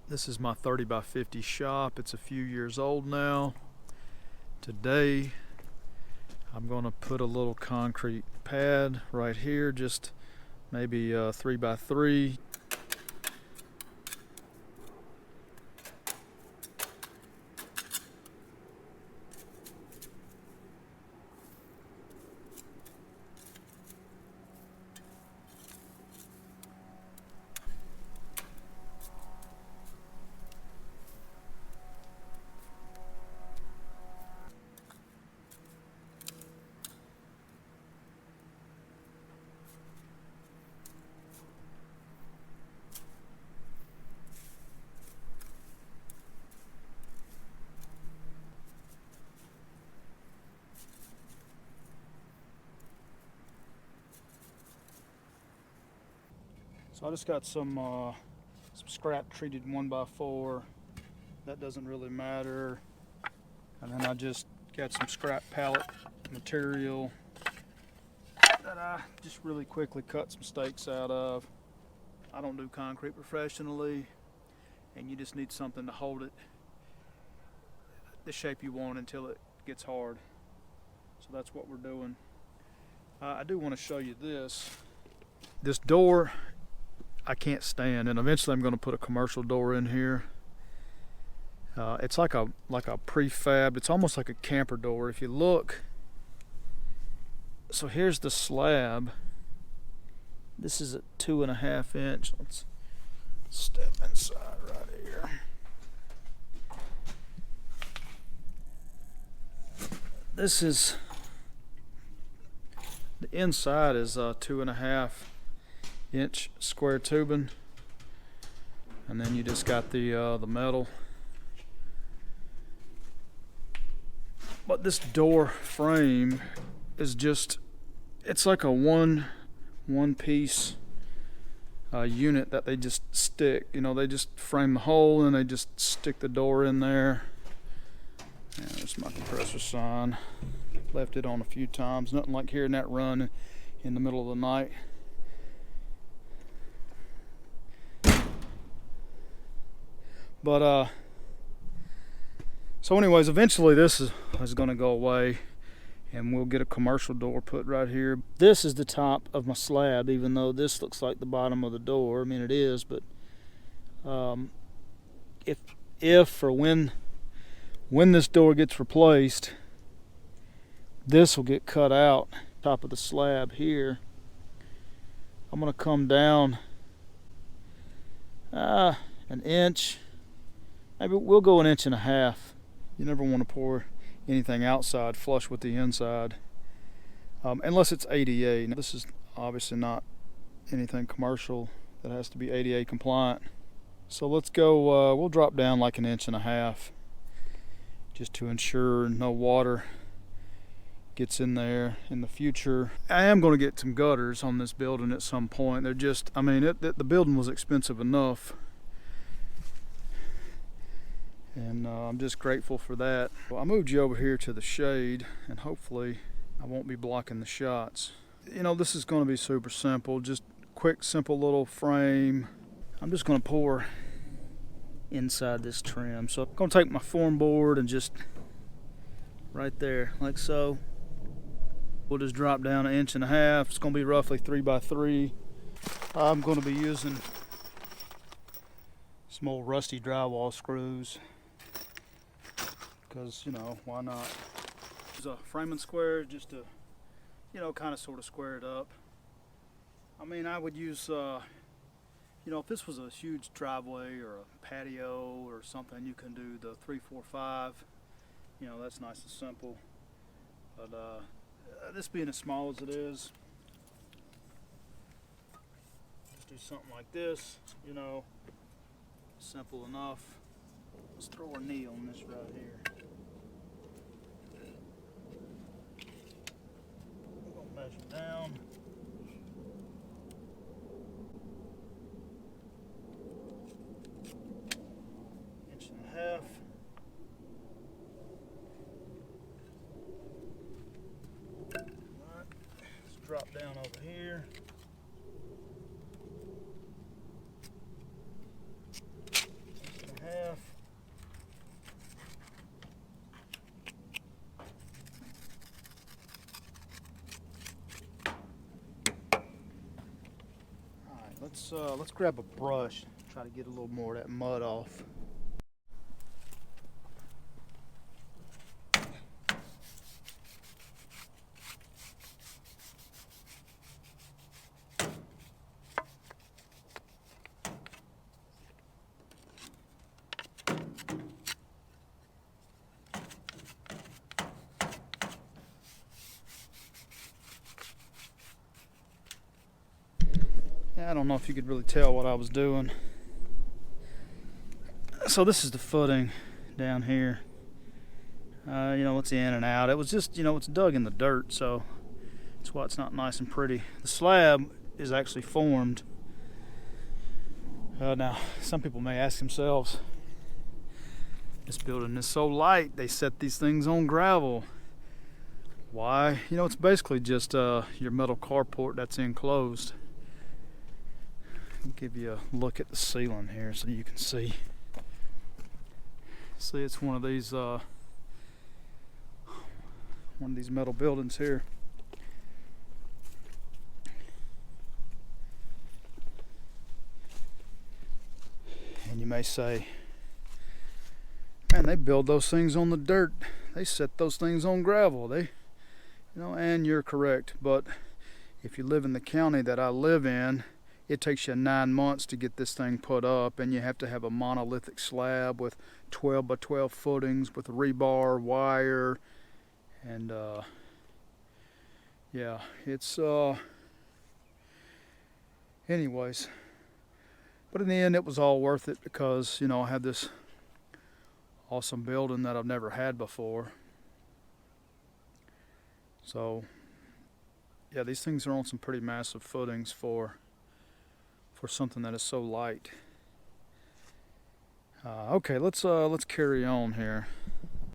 This is my 30 by 50 shop. It's a few years old now. Today I'm going to put a little concrete pad right here, just maybe 3 by 3. So I just got some scrap treated 1x4. That doesn't really matter. And then I just got some scrap pallet material that I just really quickly cut some stakes out of. I don't do concrete professionally, and you just need something to hold it the shape you want until it gets hard. So that's what we're doing. I do want to show you this. This door I can't stand, and eventually I'm going to put a commercial door in here. It's like a prefab. It's almost like a camper door. If you look, so here's the slab. This is a 2.5 inch. Let's step inside right here. This is, the inside is 2.5 inch square tubing, and then you just got the metal. But this door frame is just, it's like a one piece unit that they just stick. You know, they just frame the hole and they just stick the door in there. And there's my compressor sign. Left it on a few times. Nothing like hearing that run in the middle of the night. But so anyways, eventually this is going to go away, and we'll get a commercial door put right here. This is the top of my slab, even though this looks like the bottom of the door. I mean, it is, but if or when this door gets replaced, this will get cut out top of the slab here. I'm going to come down an inch. Maybe we'll go 1.5 inches. You never want to pour anything outside flush with the inside, unless it's ADA. Now, this is obviously not anything commercial that has to be ADA compliant. So let's go, we'll drop down like 1.5 inches just to ensure no water gets in there in the future. I am going to get some gutters on this building at some point. They're just, I mean, the building was expensive enough. And I'm just grateful for that. Well, I moved you over here to the shade, and hopefully I won't be blocking the shots. You know, this is going to be super simple, just quick, simple little frame. I'm just going to pour inside this trim. So I'm going to take my form board and just right there, like so. We'll just drop down 1.5 inches. It's going to be roughly 3 by 3. I'm going to be using some old rusty drywall screws, because, you know, why not? There's a framing square just to, you know, kind of sort of square it up. I mean, I would use, you know, if this was a huge driveway or a patio or something, you can do the 3, 4, 5. You know, that's nice and simple. But this being as small as it is, just do something like this, you know, simple enough. Let's throw a knee on this right here. We're gonna measure down. Inch and a half. Alright, let's drop down over here. let's grab a brush, try to get a little more of that mud off. I don't know if you could really tell what I was doing. So this is the footing down here. It's in and out. It was just, it's dug in the dirt, so that's why it's not nice and pretty. The slab is actually formed. Now, some people may ask themselves, this building is so light, they set these things on gravel. Why? It's basically just your metal carport that's enclosed. I'll give you a look at the ceiling here so you can see. See, it's one of these metal buildings here. And you may say, man, they build those things on the dirt. They set those things on gravel. And you're correct. But if you live in the county that I live in, it takes you 9 months to get this thing put up, and you have to have a monolithic slab with 12 by 12 footings with rebar, wire, and yeah, it's anyways. But in the end, it was all worth it because, I had this awesome building that I've never had before. So, yeah, these things are on some pretty massive footings for something that is so light. Okay, let's carry on here.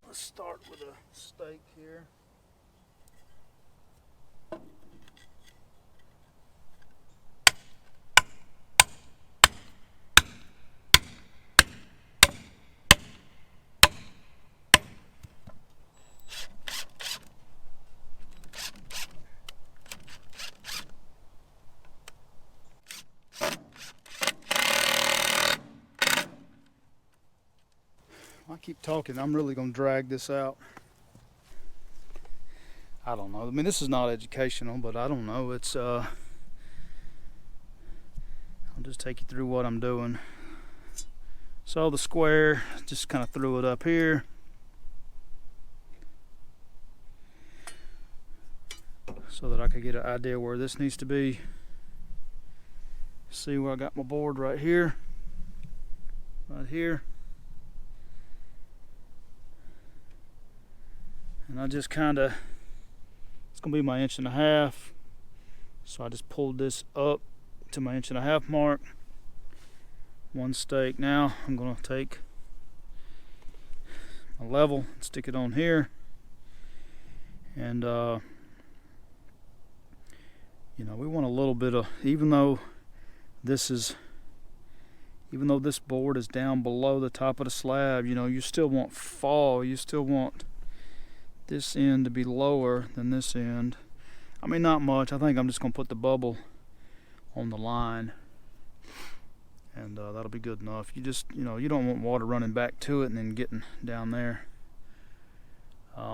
Let's start with a stake here. I keep talking, I'm really going to drag this out. I don't know. I mean, this is not educational, but I don't know. It's I'll just take you through what I'm doing. So the square, just kind of threw it up here. So that I could get an idea where this needs to be. See where I got my board right here. Right here. And I just kind of, it's going to be my 1.5 inches. So I just pulled this up to my 1.5 inch mark. One stake. Now I'm going to take a level and stick it on here. And, we want a little bit of, even though this board is down below the top of the slab, you still want fall. You still want this end to be lower than this end. I mean, not much. I think I'm just going to put the bubble on the line, and that'll be good enough. You just, you don't want water running back to it and then getting down there.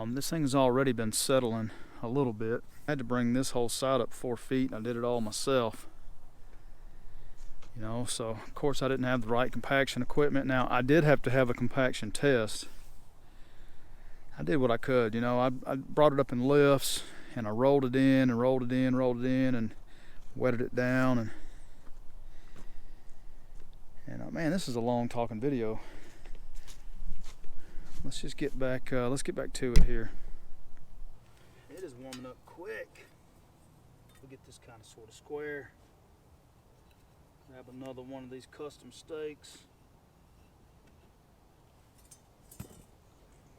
This thing has already been settling a little bit. I had to bring this whole side up 4 feet, and I did it all myself. So of course I didn't have the right compaction equipment. Now I did have to have a compaction test. I did what I could, I brought it up in lifts, and I rolled it in and rolled it in and wetted it down, and man, this is a long talking video. Let's just get back to it here. It is warming up quick. We'll get this kind of sort of square. Grab another one of these custom stakes.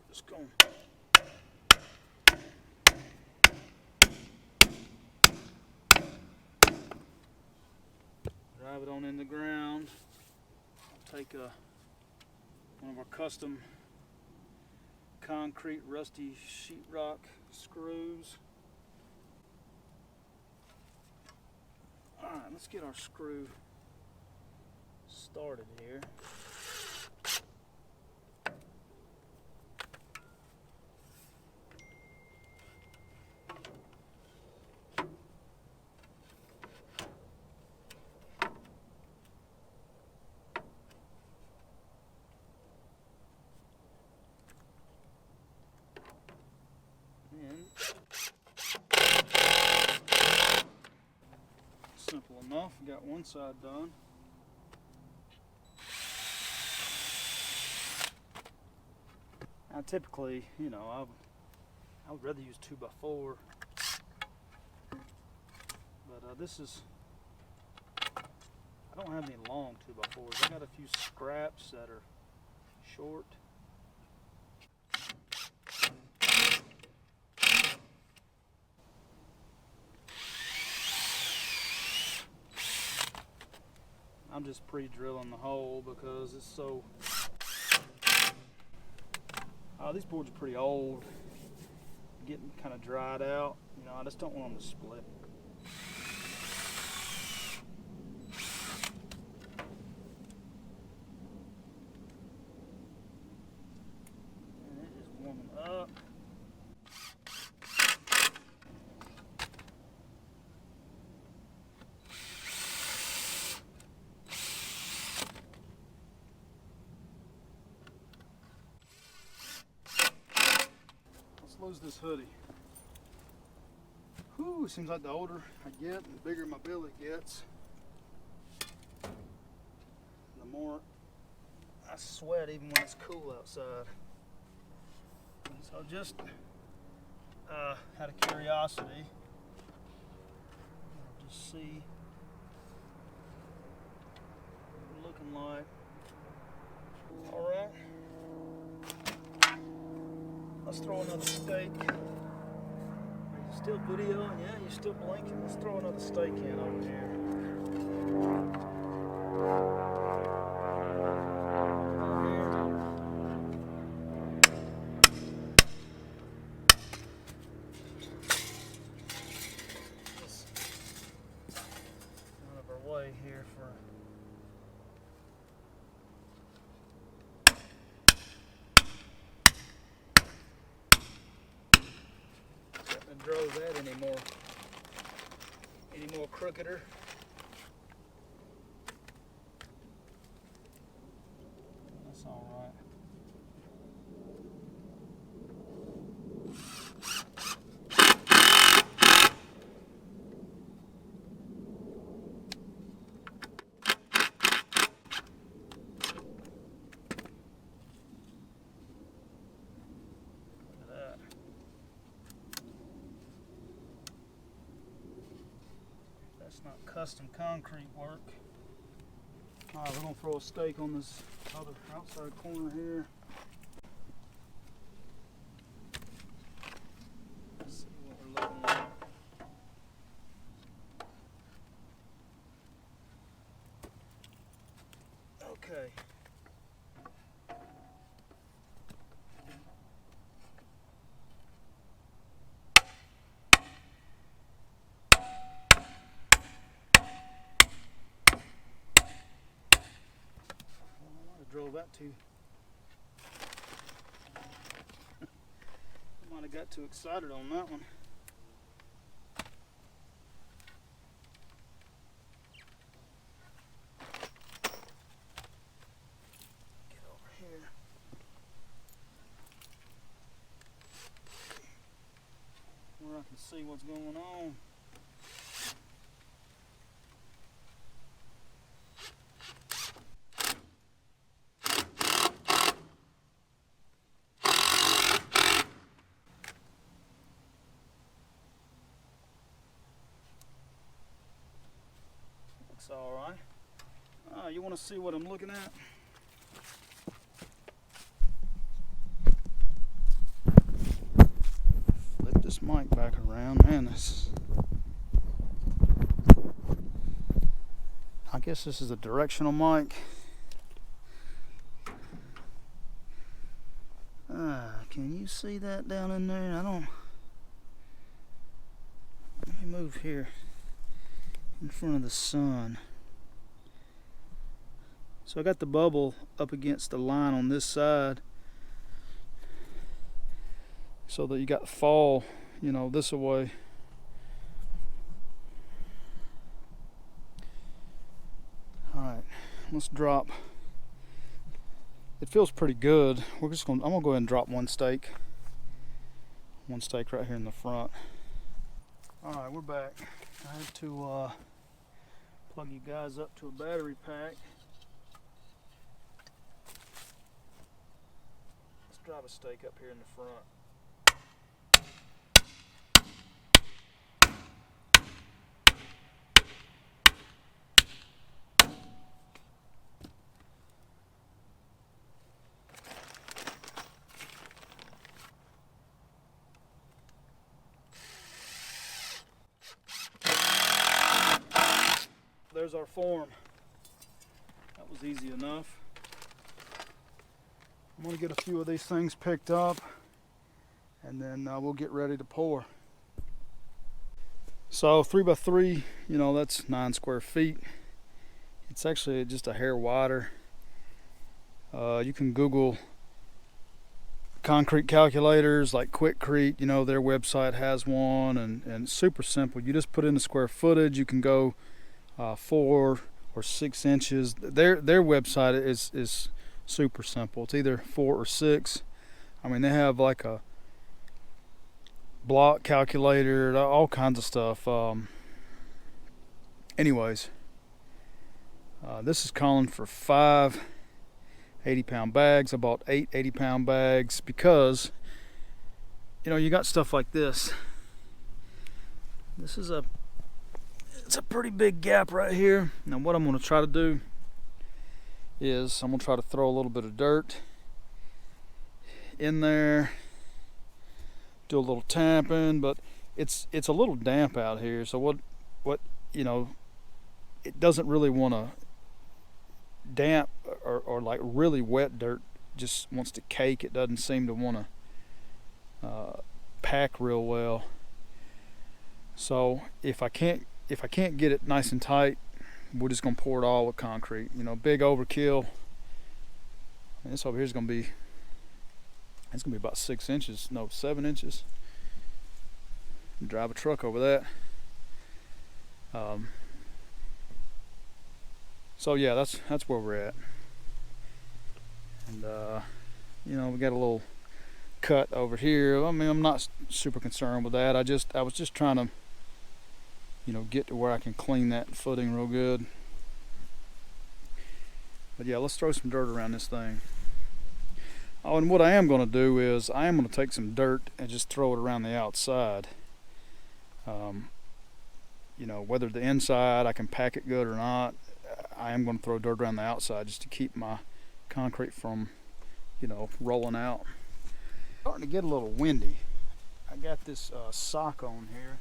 Just going. Drive it on in the ground. I'll take one of our custom concrete rusty sheetrock screws. Alright, let's get our screw started here. Simple enough. Got one side done. Now typically, you know, I would rather use 2x4, but this is, I don't have any long 2x4s. I got a few scraps that are short. I'm just pre-drilling the hole because it's so, these boards are pretty old, getting kind of dried out. You know, I just don't want them to split. And it is warming up. Lose this hoodie. Whew, seems like the older I get, the bigger my belly gets, the more I sweat even when it's cool outside. So just out of curiosity, I'll just see what we're looking like. All right. Let's throw another steak. Are you still videoing? Yeah, you're still blinking. Let's throw another steak in over here. Just out of our way here for. Drove that any more crookeder. That's all right. That's not custom concrete work. All right, we're gonna throw a stake on this other outside corner here. Let's see what we're looking like. Okay. Drove that too. I might have got too excited on that one. Get over here. Where I can see what's going on. All right. You want to see what I'm looking at? Flip this mic back around. Man, I guess this is a directional mic. Can you see that down in there? Let me move here in front of the sun. So I got the bubble up against the line on this side so that you got fall, you know, this way. Alright, let's drop. It feels pretty good. I'm gonna go ahead and drop one stake. One stake right here in the front. Alright, we're back. I had to plug you guys up to a battery pack. Let's drive a stake up here in the front. There's our form. That was easy enough. I'm going to get a few of these things picked up and then we'll get ready to pour. So 3x3, you know, that's 9 square feet. It's actually just a hair wider. You can Google concrete calculators like Quickcrete, you know, their website has one, and it's super simple. You just put in the square footage. You can go 4 or 6 inches. Their website is super simple. It's either 4 or 6. I mean, they have like a block calculator, all kinds of stuff. Anyways, this is calling for 5 80-pound bags. I bought 8 80-pound bags because, you know, you got stuff like this. This is it's a pretty big gap right here. Now what I'm going to try to do is I'm going to try to throw a little bit of dirt in there, do a little tamping, but it's a little damp out here. So what you know, it doesn't really want to damp or like really wet dirt just wants to cake. It doesn't seem to want to pack real well. So if I can't get it nice and tight, we're just gonna pour it all with concrete. You know, big overkill. And this over here is gonna be, it's gonna be about 6 inches, no, 7 inches. Drive a truck over that. So yeah, that's where we're at. And you know, we got a little cut over here. I mean, I'm not super concerned with that. I was just trying to, you know, get to where I can clean that footing real good. But yeah, let's throw some dirt around this thing. Oh, and what I am going to do is I am going to take some dirt and just throw it around the outside. You know, whether the inside I can pack it good or not, I am going to throw dirt around the outside just to keep my concrete from, you know, rolling out. Starting to get a little windy. I got this sock on here.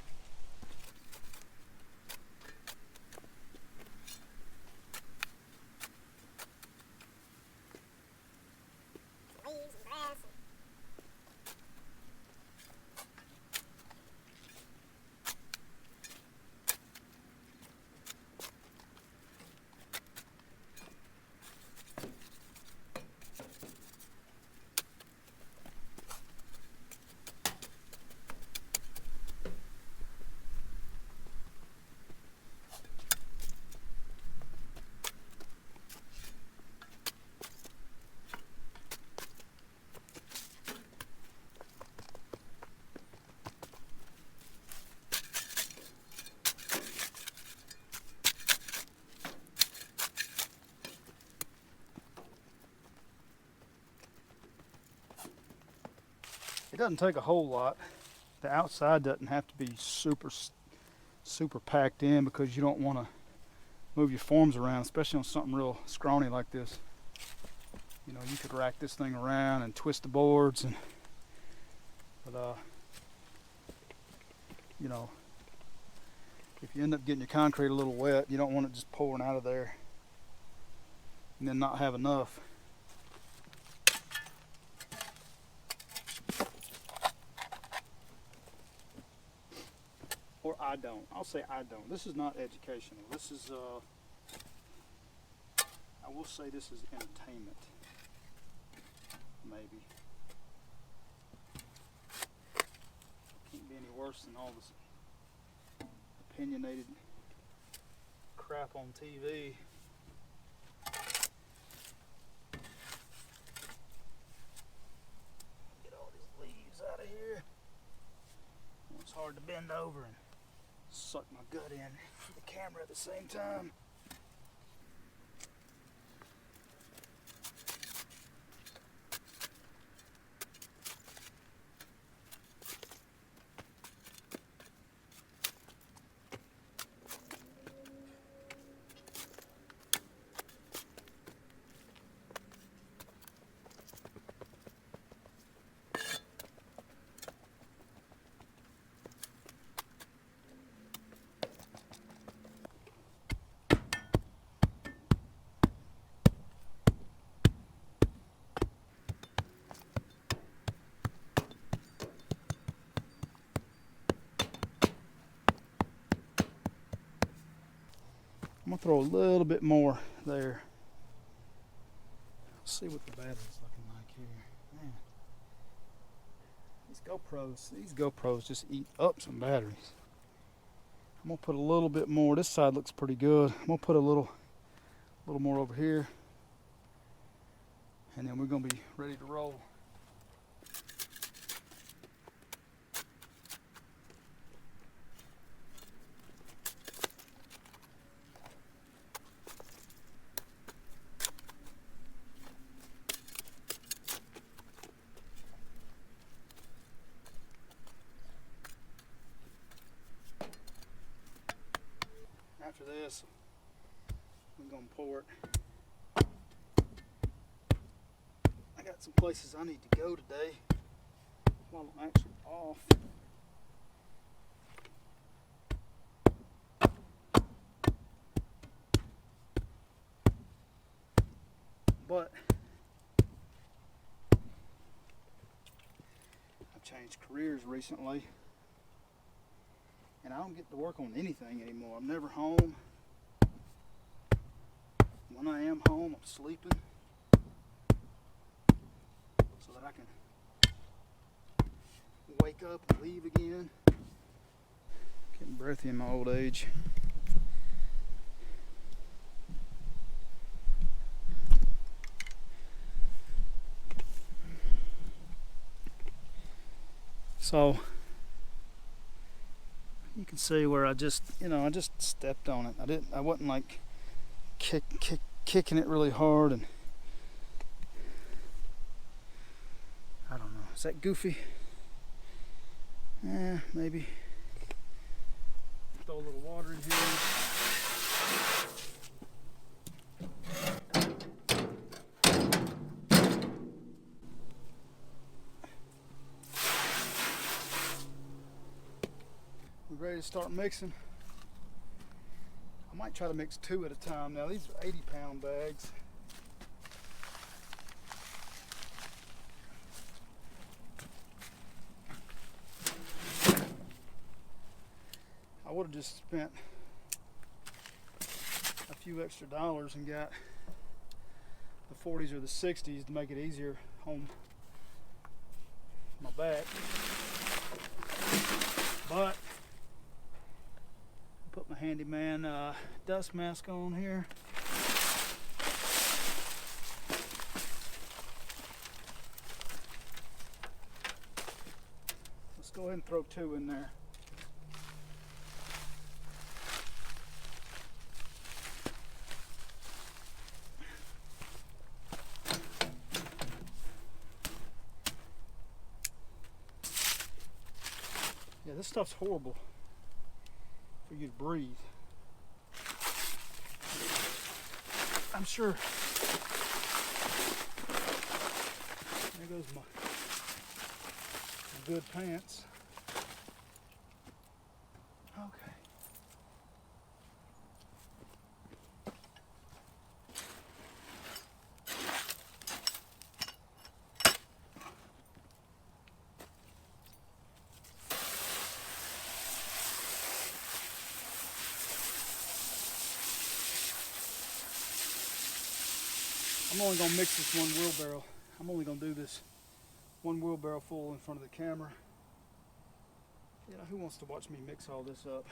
It doesn't take a whole lot. The outside doesn't have to be super packed in because you don't want to move your forms around, especially on something real scrawny like this. You know, you could rack this thing around and twist the boards, but you know, if you end up getting your concrete a little wet, you don't want it just pouring out of there and then not have enough. Or I don't. I'll say I don't. This is not educational. This is, I I will say this is entertainment. Maybe. Can't be any worse than all this opinionated crap on TV. Get all these leaves out of here. It's hard to bend over and suck my gut in for the camera at the same time. I'm gonna throw a little bit more there. Let's see what the battery's looking like here. Man, these GoPros just eat up some batteries. I'm gonna put a little bit more. This side looks pretty good. I'm gonna put a little more over here, and then we're gonna be ready to roll. After this, I'm gonna pour it. I got some places I need to go today while I'm actually off. But I've changed careers recently. And I don't get to work on anything anymore. I'm never home. When I am home, I'm sleeping. So that I can wake up and leave again. Getting breathy in my old age. So you can see where I just stepped on it. I wasn't like kicking it really hard, and I don't know. Is that goofy? Yeah, maybe. Throw a little water in here. Ready to start mixing. I might try to mix 2 at a time. Now these are 80-pound bags. I would have just spent a few extra dollars and got the 40s or the 60s to make it easier on my back. But put my handyman dust mask on here. Let's go ahead and throw 2 in there. Yeah, this stuff's horrible for you to breathe. I'm sure. There goes my good pants. Okay. I'm only gonna mix this one wheelbarrow. I'm only gonna do this one wheelbarrow full in front of the camera. You know, who wants to watch me mix all this up?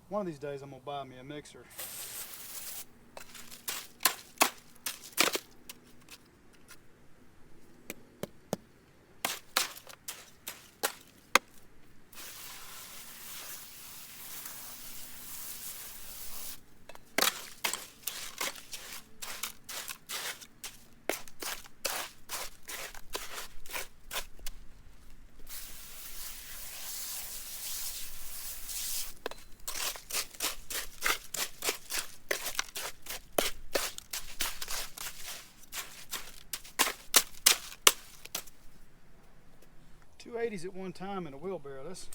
One of these days I'm gonna buy me a mixer. 280s at one time in a wheelbarrow. That's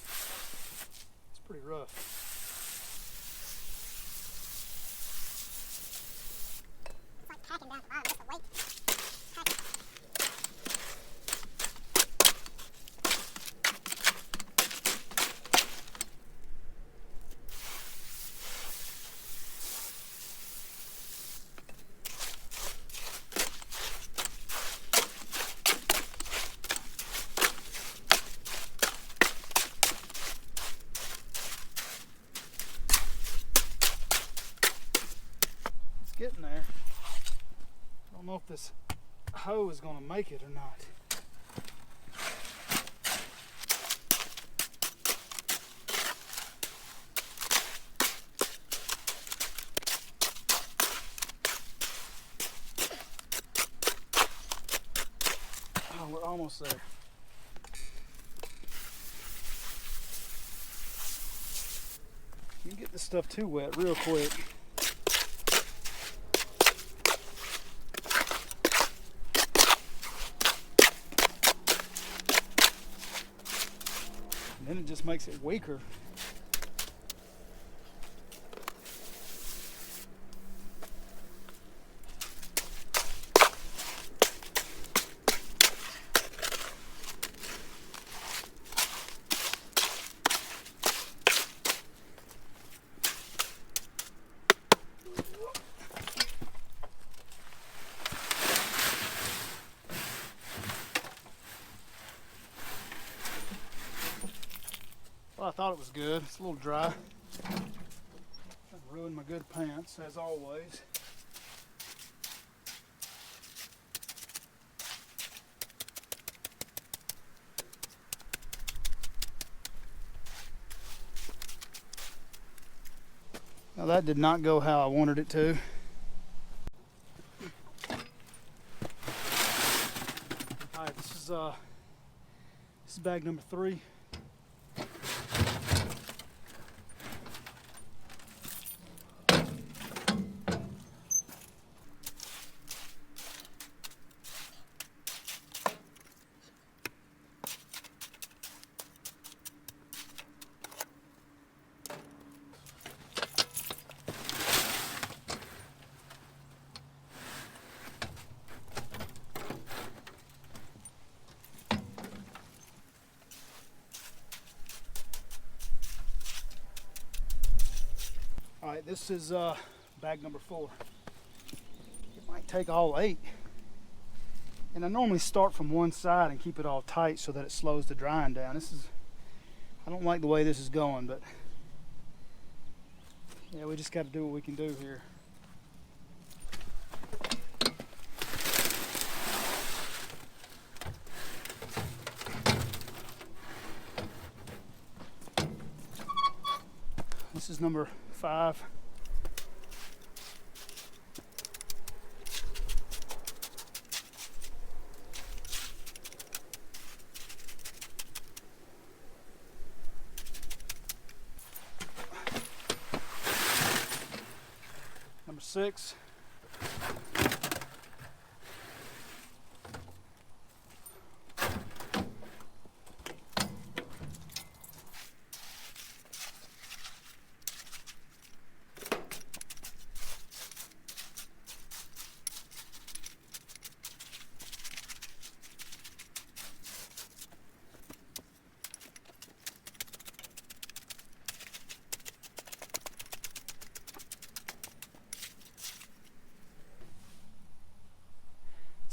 pretty rough. It's like packing down the bottom, just the weight. Getting there. I don't know if this hoe is going to make it or not. Oh, we're almost there. You can get this stuff too wet real quick. Then it just makes it weaker. Well, I thought it was good. It's a little dry. I've ruined my good pants, as always. Now that did not go how I wanted it to. Alright, this is bag number 3. All right, this is bag number 4. It might take all 8. And I normally start from one side and keep it all tight so that it slows the drying down. I don't like the way this is going, but yeah, we just got to do what we can do here. This is number 5. Number 6.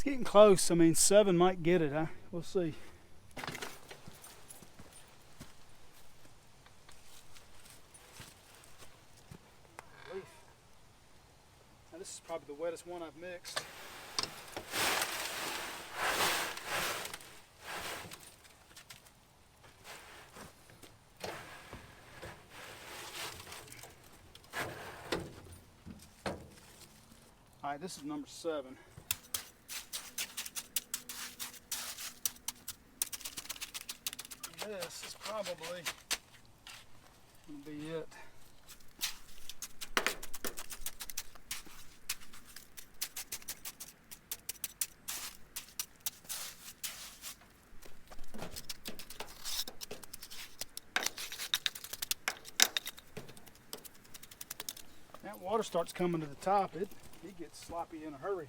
It's getting close. I mean, 7 might get it, huh? We'll see. Now, this is probably the wettest one I've mixed. All right, this is number 7. This is probably gonna be it. That water starts coming to the top, it gets sloppy in a hurry.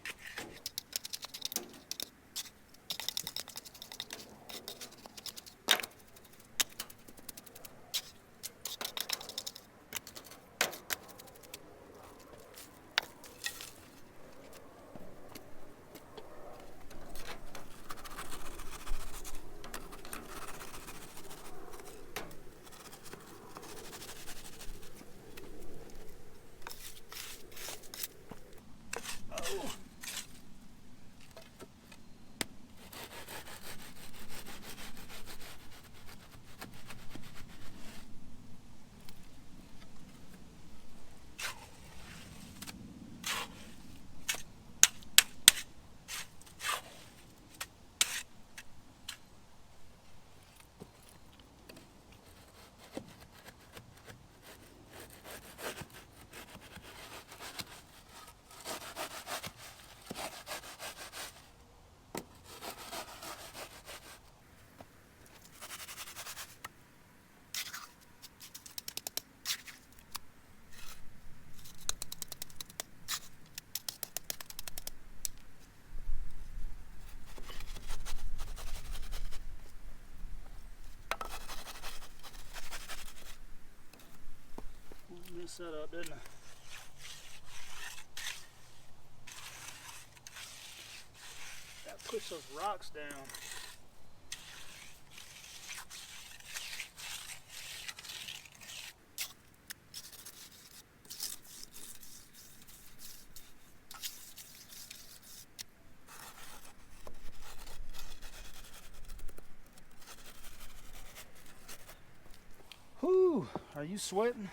Messed that up, didn't I? Gotta push those rocks down. Whew, are you sweating?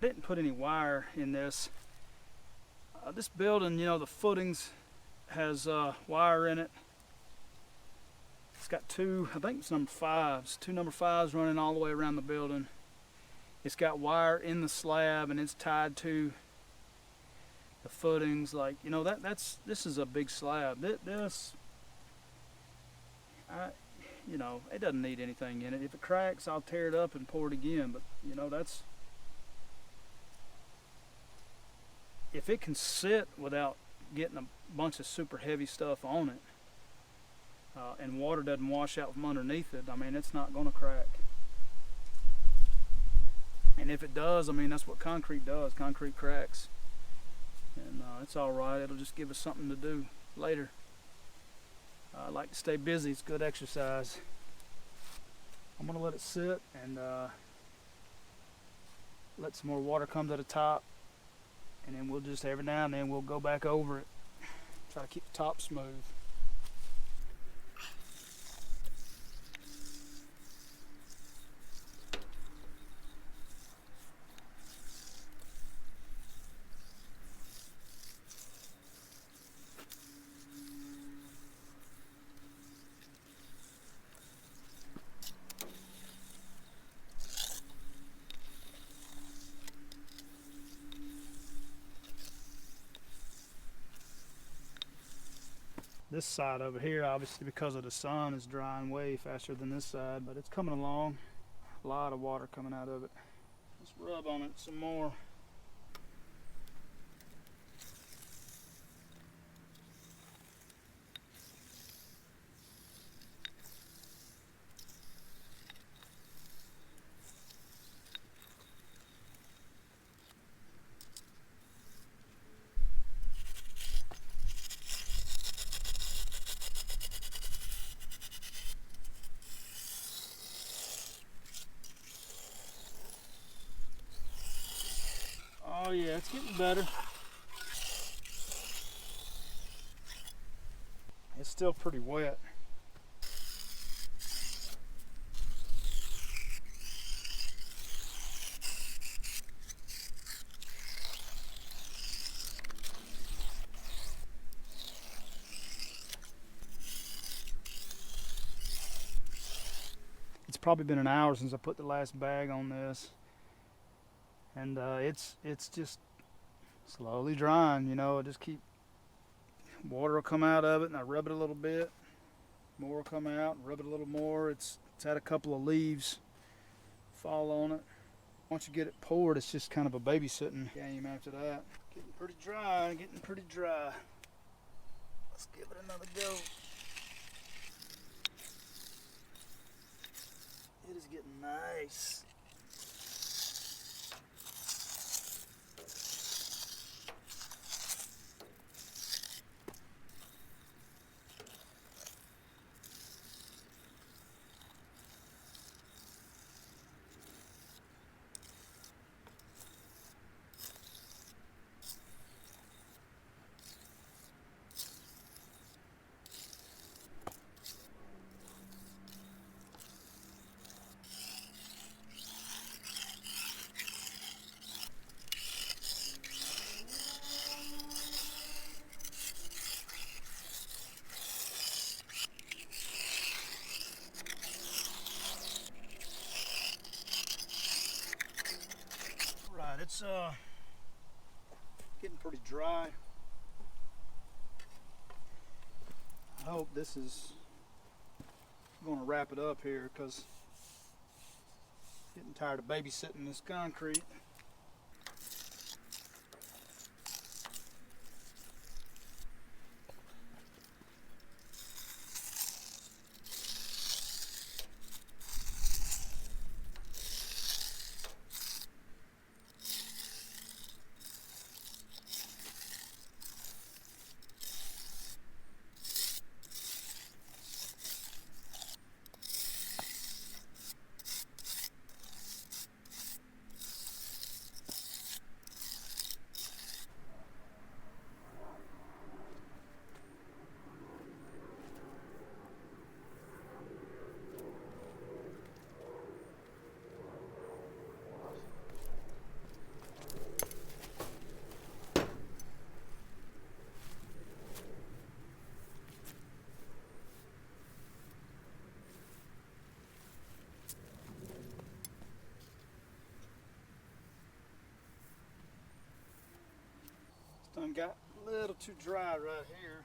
Didn't put any wire in this. This building, you know, the footings has wire in it. It's got two, I think it's number 5s, 2 number 5s running all the way around the building. it's got wire in the slab and it's tied to the footings. Like, you know, this is a big slab. You know, it doesn't need anything in it. If it cracks, I'll tear it up and pour it again. But you know, if it can sit without getting a bunch of super heavy stuff on it, and water doesn't wash out from underneath it, I mean, it's not going to crack. And if it does, I mean, that's what concrete does. Concrete cracks. And it's all right. It'll just give us something to do later. I like to stay busy. It's good exercise. I'm going to let it sit and let some more water come to the top. And then we'll just, every now and then, we'll go back over it. Try to keep the top smooth. This side over here, obviously because of the sun, is drying way faster than this side, but it's coming along. A lot of water coming out of it. Let's rub on it some more. Oh yeah, it's getting better. It's still pretty wet. It's probably been an hour since I put the last bag on this. And it's just slowly drying, you know. I just keep, water will come out of it and I rub it a little bit, more will come out and rub it a little more. It's had a couple of leaves fall on it. Once you get it poured, it's just kind of a babysitting game after that. Getting pretty dry, getting pretty dry. Let's give it another go. It is getting nice. It's getting pretty dry. I hope this is going to wrap it up here, because I'm getting tired of babysitting this concrete. done got a little too dry right here.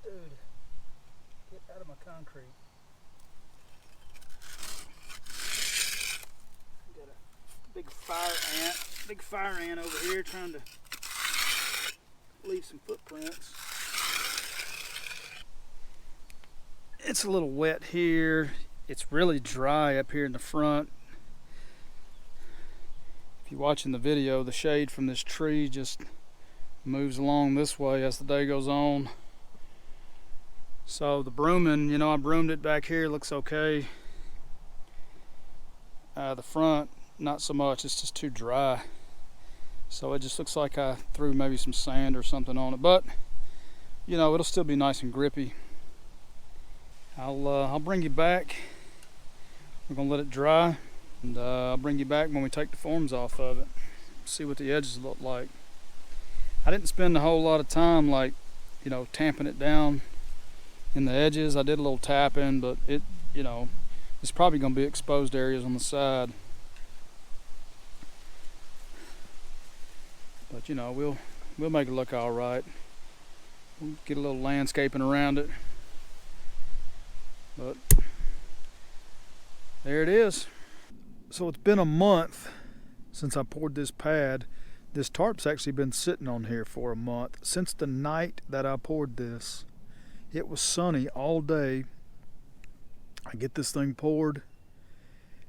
Dude, get out of my concrete. Got a big fire ant over here trying to leave some footprints. It's a little wet here. It's really dry up here in the front. If you're watching the video, the shade from this tree just moves along this way as the day goes on. So the brooming, you know, I broomed it back here, looks okay. The front, not so much, it's just too dry. So it just looks like I threw maybe some sand or something on it, but you know, it'll still be nice and grippy. I'll bring you back. We're gonna let it dry, and I'll bring you back when we take the forms off of it. See what the edges look like. I didn't spend a whole lot of time, like, you know, tamping it down in the edges. I did a little tapping, but it, you know, it's probably gonna be exposed areas on the side. But you know, we'll make it look all right. We'll get a little landscaping around it. But there it is. So it's been a month since I poured this pad. This tarp's actually been sitting on here for a month. Since the night that I poured this, it was sunny all day. I get this thing poured.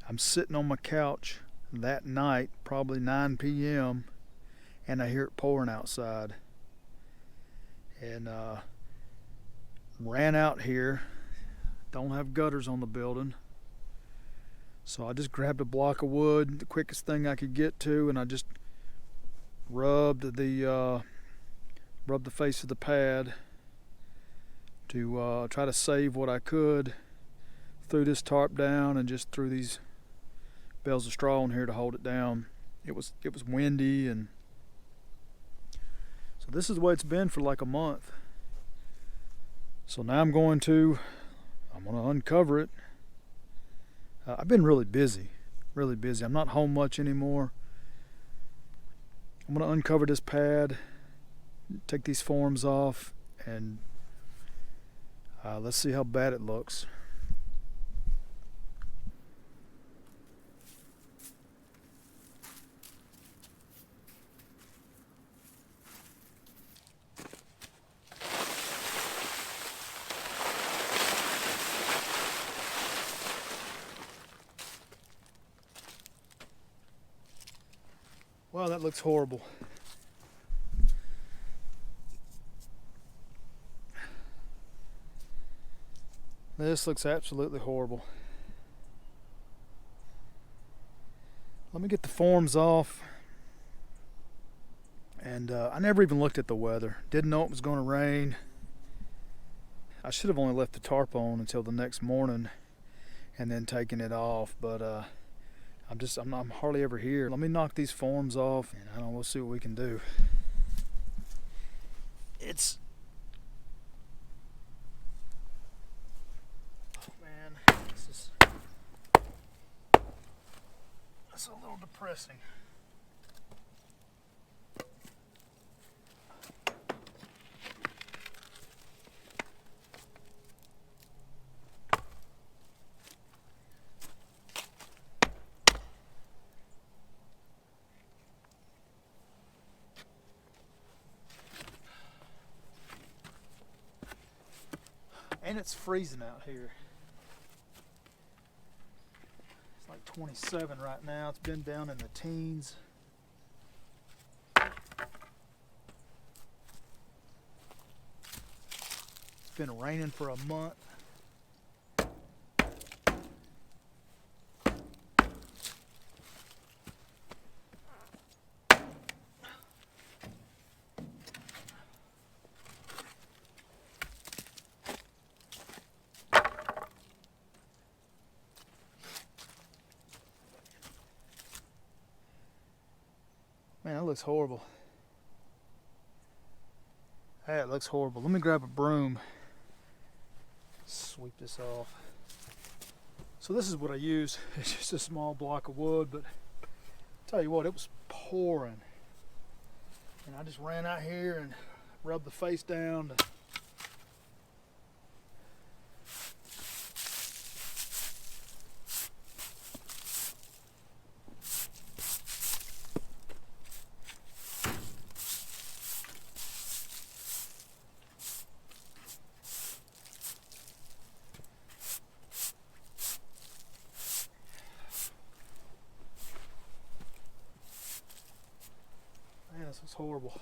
I'm sitting on my couch that night, probably 9 p.m., and I hear it pouring outside. And ran out here. Don't have gutters on the building. So I just grabbed a block of wood, the quickest thing I could get to, and I just rubbed the face of the pad to try to save what I could. Threw this tarp down and just threw these bales of straw in here to hold it down. It was windy, and so this is the way it's been for like a month. So now I'm going to uncover it. I've been really busy. I'm not home much anymore. I'm going to uncover this pad, take these forms off, and let's see how bad it looks. Wow, that looks horrible. This looks absolutely horrible. Let me get the forms off. And I never even looked at the weather. Didn't know it was going to rain. I should have only left the tarp on until the next morning and then taken it off, but I'm hardly ever here. Let me knock these forms off, and we'll see what we can do. It's, oh man, that's a little depressing. And it's freezing out here. It's like 27 right now. It's been down in the teens. It's been raining for a month. looks horrible. That looks horrible. Let me grab a broom. Sweep this off. So this is what I use. It's just a small block of wood, but tell you what, it was pouring. And I just ran out here and rubbed the face down. Man, this was horrible.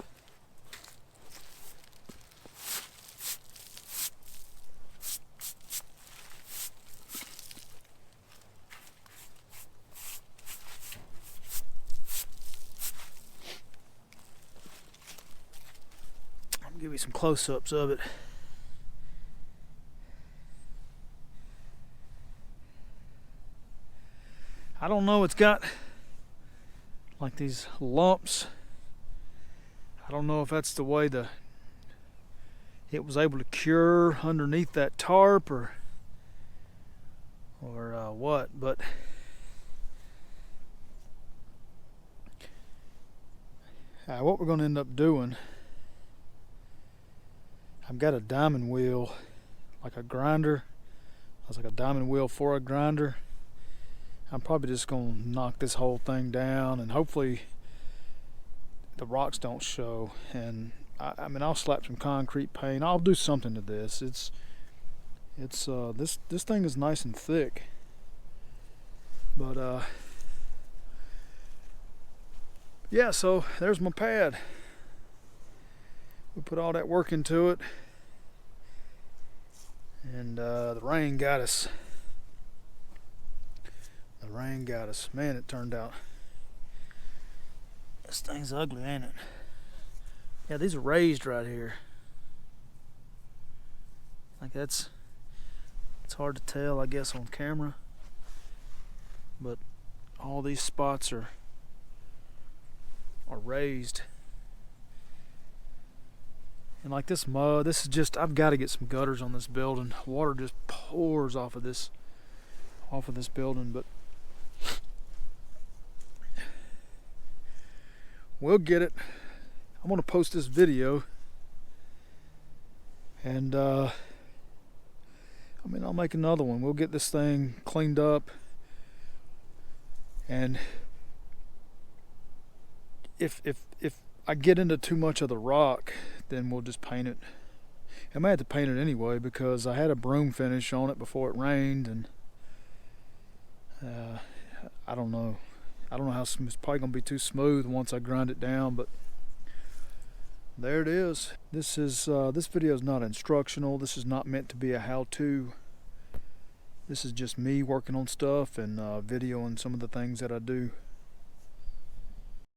I'm gonna give you some close-ups of it. I don't know, it's got like these lumps. I don't know if that's the way it was able to cure underneath that tarp or what, but what we're going to end up doing, I've got a diamond wheel, like a grinder. It's like a diamond wheel for a grinder. I'm probably just going to knock this whole thing down, and hopefully the rocks don't show. And I mean, I'll slap some concrete paint. I'll do something to this. This thing is nice and thick, but yeah. So there's my pad. We put all that work into it, and the rain got us. The rain got us. Man, it turned out. This thing's ugly, ain't it? Yeah, these are raised right here. Like it's hard to tell, I guess, on camera. But all these spots are raised. And like this mud, this is just, I've got to get some gutters on this building. Water just pours off of this building, but we'll get it. I'm gonna post this video, and I mean, I'll make another one. We'll get this thing cleaned up, and if I get into too much of the rock, then we'll just paint it. I may have to paint it anyway because I had a broom finish on it before it rained, and I don't know. I don't know how smooth. It's probably gonna be too smooth once I grind it down, but there it is. This video is not instructional. This is not meant to be a how-to. This is just me working on stuff and videoing some of the things that I do.